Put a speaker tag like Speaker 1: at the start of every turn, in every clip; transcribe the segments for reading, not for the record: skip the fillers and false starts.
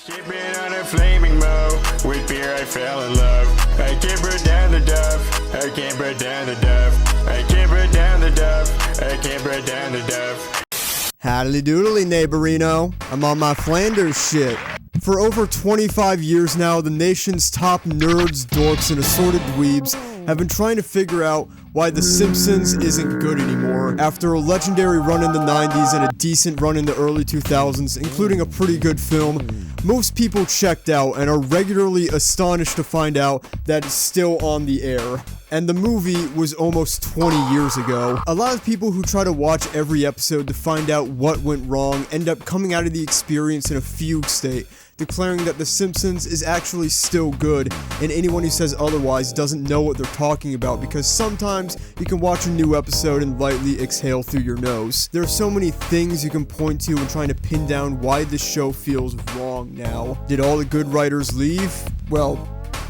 Speaker 1: Sipping on a flaming mo, with beer I fell in love. I can't put down the duff, I can't put down the duff. I can't put down the duff, I can't put down the duff.
Speaker 2: Howdy doodly, neighborino. I'm on my Flanders shit. For over 25 years now, the nation's top nerds, dorks, and assorted dweebs have been trying to figure out why The Simpsons isn't good anymore. After a legendary run in the 90s and a decent run in the early 2000s, including a pretty good film, most people checked out and are regularly astonished to find out that it's still on the air. And the movie was almost 20 years ago. A lot of people who try to watch every episode to find out what went wrong end up coming out of the experience in a fugue state, declaring that The Simpsons is actually still good, and anyone who says otherwise doesn't know what they're talking about, because sometimes you can watch a new episode and lightly exhale through your nose. There are so many things you can point to when trying to pin down why this show feels wrong now. Did all the good writers leave? Well,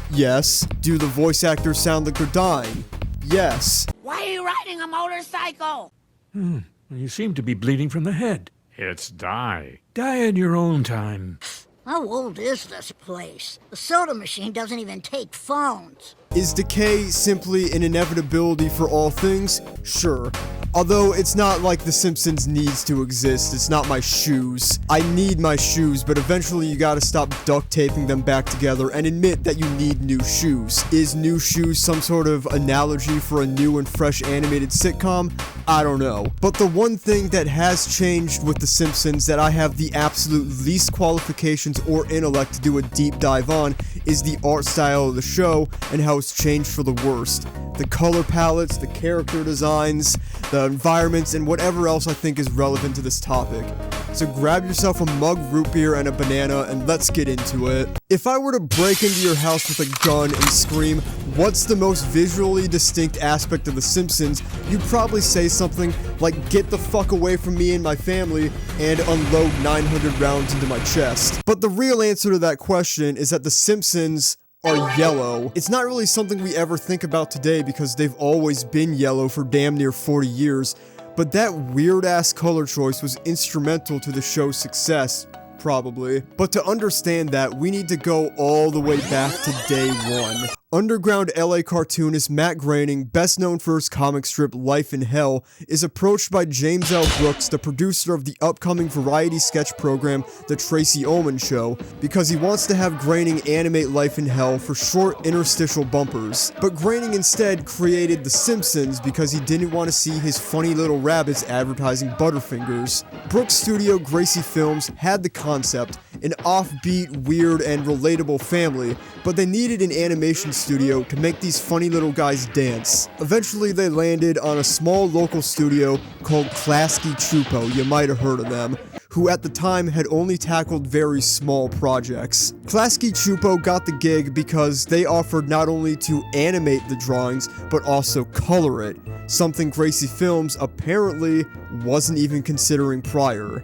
Speaker 2: yes. Do the voice actors sound like they're dying? Yes.
Speaker 3: Why are you riding a motorcycle?
Speaker 4: You seem to be bleeding from the head. It's die. Die in your own time.
Speaker 3: How old is this place? The soda machine doesn't even take phones.
Speaker 2: Is decay simply an inevitability for all things? Sure. Although it's not like The Simpsons needs to exist, it's not my shoes. I need my shoes, but eventually you gotta stop duct taping them back together and admit that you need new shoes. Is new shoes some sort of analogy for a new and fresh animated sitcom? I don't know. But the one thing that has changed with The Simpsons that I have the absolute least qualifications or intellect to do a deep dive on is the art style of the show and how it's changed for the worst. The color palettes, the character designs, the environments, and whatever else I think is relevant to this topic. So grab yourself a mug, root beer, and a banana, and let's get into it. If I were to break into your house with a gun and scream, "What's the most visually distinct aspect of The Simpsons?" you'd probably say something like, "Get the fuck away from me and my family," and unload 900 rounds into my chest. But the real answer to that question is that The Simpsons are yellow. It's not really something we ever think about today because they've always been yellow for damn near 40 years, but that weird-ass color choice was instrumental to the show's success, probably. But to understand that, we need to go all the way back to day one. Underground LA cartoonist Matt Groening, best known for his comic strip Life in Hell, is approached by James L. Brooks, the producer of the upcoming variety sketch program The Tracy Ullman Show, because he wants to have Groening animate Life in Hell for short interstitial bumpers. But Groening instead created The Simpsons because he didn't want to see his funny little rabbits advertising Butterfingers. Brooks' studio Gracie Films had the concept, an offbeat, weird, and relatable family, but they needed an animation studio to make these funny little guys dance. Eventually they landed on a small local studio called Klasky Csupo, you might have heard of them, who at the time had only tackled very small projects. Klasky Csupo got the gig because they offered not only to animate the drawings, but also color it, something Gracie Films apparently wasn't even considering prior.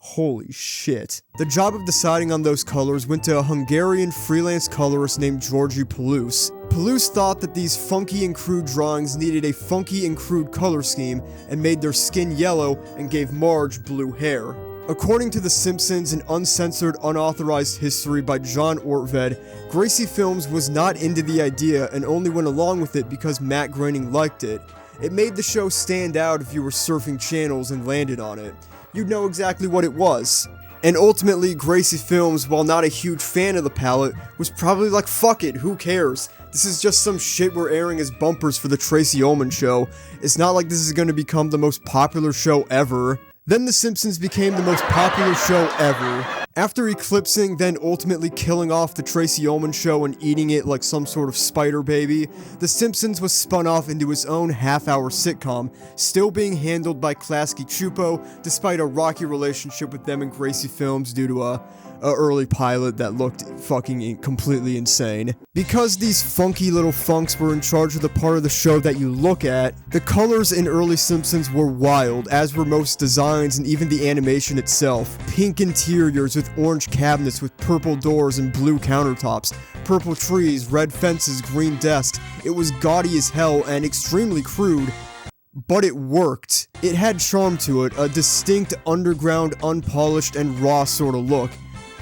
Speaker 2: Holy shit. The job of deciding on those colors went to a Hungarian freelance colorist named Georgi Palouse. Palouse thought that these funky and crude drawings needed a funky and crude color scheme and made their skin yellow and gave Marge blue hair. According to The Simpsons, an uncensored, unauthorized history by John Ortved, Gracie Films was not into the idea and only went along with it because Matt Groening liked it. It made the show stand out if you were surfing channels and landed on it. You'd know exactly what it was. And ultimately, Gracie Films, while not a huge fan of the palette, was probably like, fuck it, who cares? This is just some shit we're airing as bumpers for the Tracy Ullman Show. It's not like this is going to become the most popular show ever. Then The Simpsons became the most popular show ever. After eclipsing, then ultimately killing off the Tracy Ullman Show and eating it like some sort of spider baby, The Simpsons was spun off into its own half-hour sitcom, still being handled by Klasky Csupo, despite a rocky relationship with them and Gracie Films due to a early pilot that looked fucking completely insane. Because these funky little funks were in charge of the part of the show that you look at, the colors in early Simpsons were wild, as were most designs and even the animation itself. Pink interiors with orange cabinets with purple doors and blue countertops, purple trees, red fences, green desks. It was gaudy as hell and extremely crude, but it worked. It had charm to it, a distinct underground, unpolished, and raw sort of look.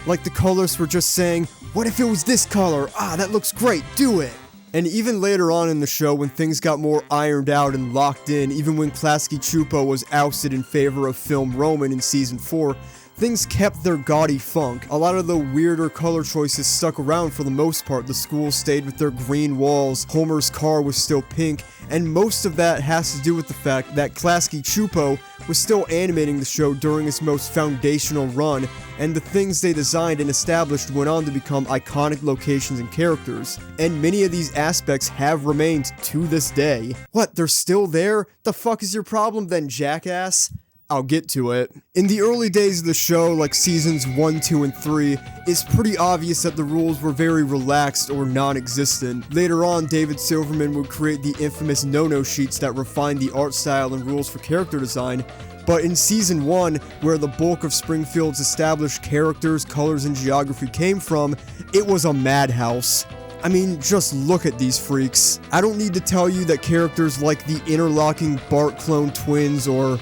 Speaker 2: Like the colorists were just saying, what if it was this color? Ah, that looks great, do it! And even later on in the show, when things got more ironed out and locked in, even when Klasky Csupo was ousted in favor of Film Roman in Season 4, things kept their gaudy funk. A lot of the weirder color choices stuck around for the most part. The schools stayed with their green walls, Homer's car was still pink, and most of that has to do with the fact that Klasky Csupo was still animating the show during its most foundational run, and the things they designed and established went on to become iconic locations and characters. And many of these aspects have remained to this day. What, they're still there? The fuck is your problem then, jackass? I'll get to it. In the early days of the show, like seasons 1, 2, and 3, it's pretty obvious that the rules were very relaxed or non-existent. Later on, David Silverman would create the infamous no-no sheets that refined the art style and rules for character design, but in Season 1, where the bulk of Springfield's established characters, colors, and geography came from, it was a madhouse. I mean, just look at these freaks. I don't need to tell you that characters like the interlocking Bart clone twins or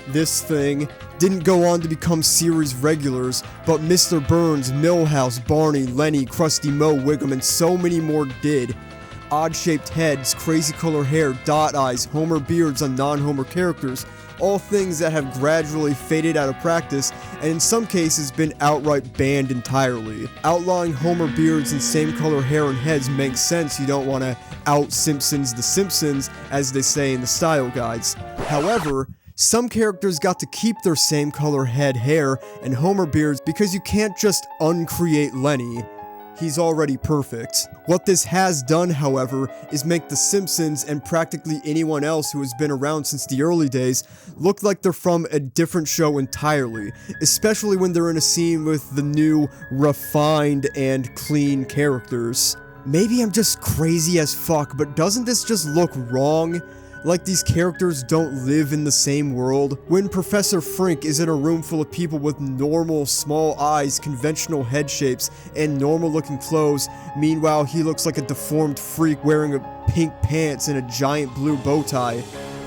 Speaker 2: this thing didn't go on to become series regulars, but Mr. Burns, Milhouse, Barney, Lenny, Krusty Moe, Wiggum, and so many more did. Odd-shaped heads, crazy color hair, dot eyes, Homer beards on non-Homer characters, all things that have gradually faded out of practice and in some cases been outright banned entirely. Outlawing Homer beards and same color hair and heads makes sense. You don't want to out-Simpsons the Simpsons, as they say in the style guides. However, some characters got to keep their same color head hair and Homer beards because you can't just uncreate Lenny. He's already perfect. What this has done, however, is make The Simpsons and practically anyone else who has been around since the early days look like they're from a different show entirely, especially when they're in a scene with the new, refined, and clean characters. Maybe I'm just crazy as fuck, but doesn't this just look wrong? Like these characters don't live in the same world. When Professor Frink is in a room full of people with normal small eyes, conventional head shapes, and normal looking clothes, meanwhile he looks like a deformed freak wearing a pink pants and a giant blue bow tie.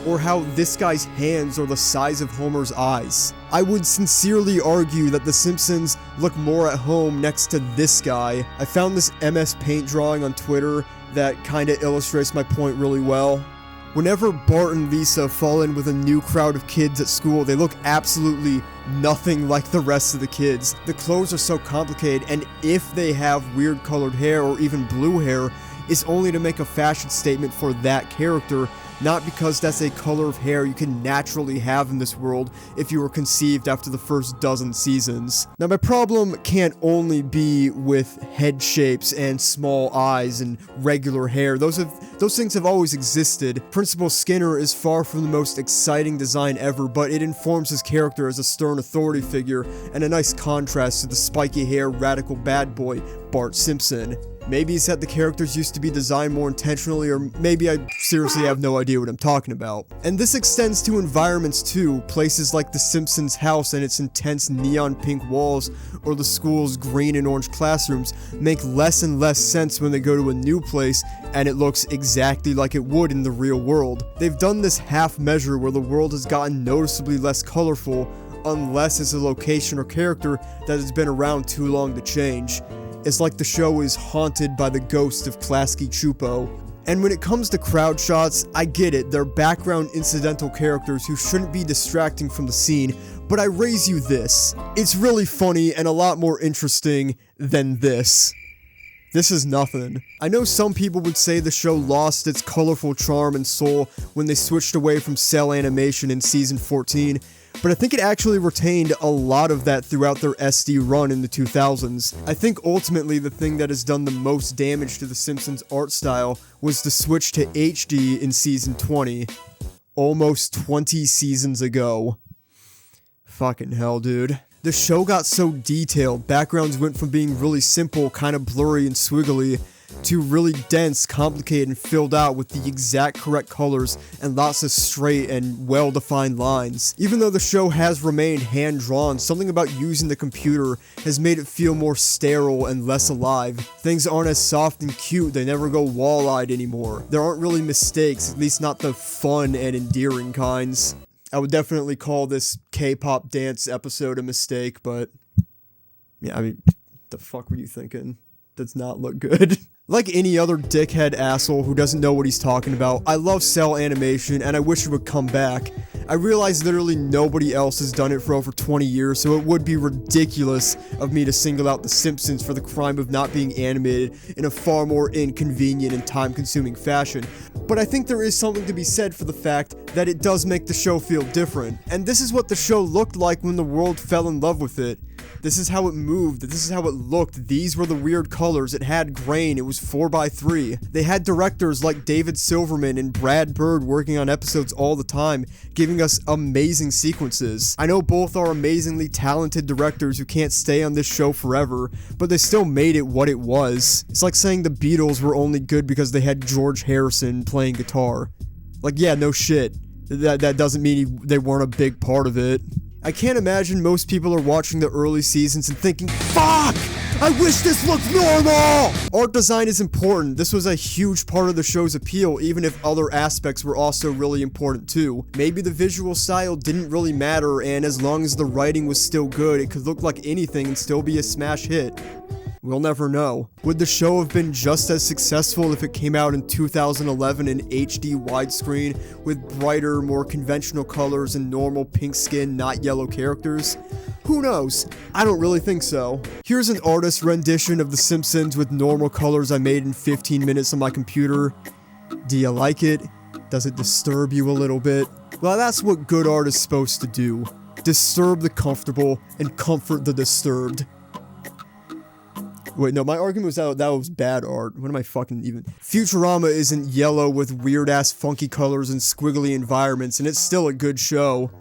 Speaker 2: Or how this guy's hands are the size of Homer's eyes. I would sincerely argue that The Simpsons look more at home next to this guy. I found this MS Paint drawing on Twitter that kinda illustrates my point really well. Whenever Bart and Lisa fall in with a new crowd of kids at school, they look absolutely nothing like the rest of the kids. The clothes are so complicated, and if they have weird colored hair or even blue hair, it's only to make a fashion statement for that character, not because that's a color of hair you can naturally have in this world if you were conceived after the first dozen seasons. Now, my problem can't only be with head shapes and small eyes and regular hair. Those things have always existed. Principal Skinner is far from the most exciting design ever, but it informs his character as a stern authority figure and a nice contrast to the spiky hair radical bad boy, Bart Simpson. Maybe it's that the characters used to be designed more intentionally, or maybe I seriously have no idea what I'm talking about. And this extends to environments too. Places like the Simpsons house and its intense neon pink walls, or the school's green and orange classrooms, make less and less sense when they go to a new place and it looks exactly like it would in the real world. They've done this half measure where the world has gotten noticeably less colorful, unless it's a location or character that has been around too long to change. It's like the show is haunted by the ghost of Klasky Csupo. And when it comes to crowd shots, I get it, they're background incidental characters who shouldn't be distracting from the scene, but I raise you this. It's really funny and a lot more interesting than this. This is nothing. I know some people would say the show lost its colorful charm and soul when they switched away from cell animation in season 14, but I think it actually retained a lot of that throughout their SD run in the 2000s. I think ultimately the thing that has done the most damage to The Simpsons art style was the switch to HD in season 20. Almost 20 seasons ago. Fucking hell, dude. The show got so detailed, backgrounds went from being really simple, kind of blurry and swiggly, to really dense, complicated, and filled out with the exact correct colors and lots of straight and well-defined lines. Even though the show has remained hand-drawn, something about using the computer has made it feel more sterile and less alive. Things aren't as soft and cute, they never go wall-eyed anymore. There aren't really mistakes, at least not the fun and endearing kinds. I would definitely call this K-pop dance episode a mistake, but Yeah, I mean, the fuck were you thinking? Does not look good. Like any other dickhead asshole who doesn't know what he's talking about, I love cell animation and I wish it would come back. I realize literally nobody else has done it for over 20 years, so it would be ridiculous of me to single out The Simpsons for the crime of not being animated in a far more inconvenient and time-consuming fashion. But I think there is something to be said for the fact that it does make the show feel different. And this is what the show looked like when the world fell in love with it. This is how it moved, this is how it looked, these were the weird colors, it had grain, it was 4x3. They had directors like David Silverman and Brad Bird working on episodes all the time, giving us amazing sequences. I know both are amazingly talented directors who can't stay on this show forever, but they still made it what it was. It's like saying the Beatles were only good because they had George Harrison playing guitar. Like, yeah, no shit. That doesn't mean they weren't a big part of it. I can't imagine most people are watching the early seasons and thinking, fuck! I wish this looked normal! Art design is important. This was a huge part of the show's appeal, even if other aspects were also really important too. Maybe the visual style didn't really matter, and as long as the writing was still good, it could look like anything and still be a smash hit. We'll never know. Would the show have been just as successful if it came out in 2011 in HD widescreen with brighter, more conventional colors and normal pink skin, not yellow characters? Who knows? I don't really think so. Here's an artist's rendition of The Simpsons with normal colors I made in 15 minutes on my computer. Do you like it? Does it disturb you a little bit? Well, that's what good art is supposed to do. Disturb the comfortable and comfort the disturbed. Wait, no, my argument was that was bad art. What am I fucking even... Futurama isn't yellow with weird-ass funky colors and squiggly environments, and it's still a good show.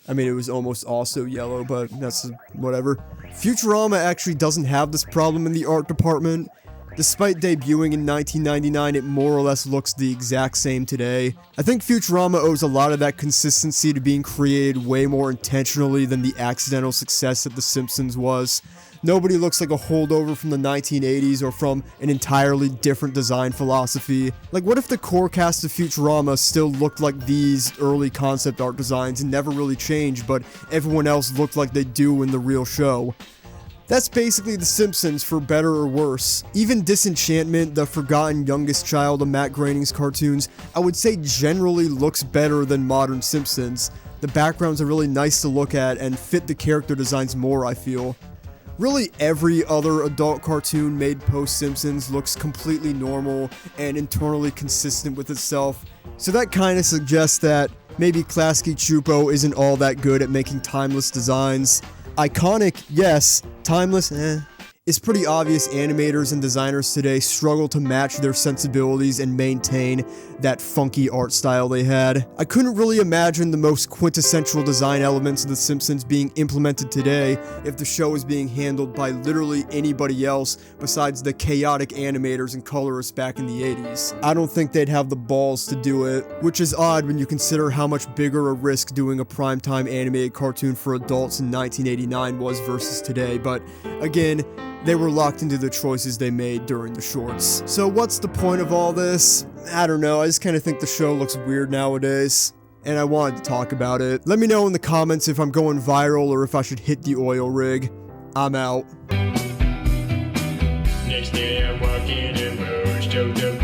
Speaker 2: I mean, it was almost also yellow, but that's whatever. Futurama actually doesn't have this problem in the art department. Despite debuting in 1999, it more or less looks the exact same today. I think Futurama owes a lot of that consistency to being created way more intentionally than the accidental success that The Simpsons was. Nobody looks like a holdover from the 1980s or from an entirely different design philosophy. Like, what if the core cast of Futurama still looked like these early concept art designs and never really changed, but everyone else looked like they do in the real show? That's basically The Simpsons for better or worse. Even Disenchantment, the forgotten youngest child of Matt Groening's cartoons, I would say generally looks better than modern Simpsons. The backgrounds are really nice to look at and fit the character designs more, I feel. Really, every other adult cartoon made post-Simpsons looks completely normal and internally consistent with itself, so that kinda suggests that maybe Klasky Csupo isn't all that good at making timeless designs. Iconic, yes. Timeless, eh. It's pretty obvious animators and designers today struggle to match their sensibilities and maintain that funky art style they had. I couldn't really imagine the most quintessential design elements of The Simpsons being implemented today if the show was being handled by literally anybody else besides the chaotic animators and colorists back in the 80s. I don't think they'd have the balls to do it, which is odd when you consider how much bigger a risk doing a primetime animated cartoon for adults in 1989 was versus today, but again, they were locked into the choices they made during the shorts. So what's the point of all this? I don't know, I just kind of think the show looks weird nowadays, and I wanted to talk about it. Let me know in the comments if I'm going viral or if I should hit the oil rig. I'm out.
Speaker 1: Next day I'm walking in roads to the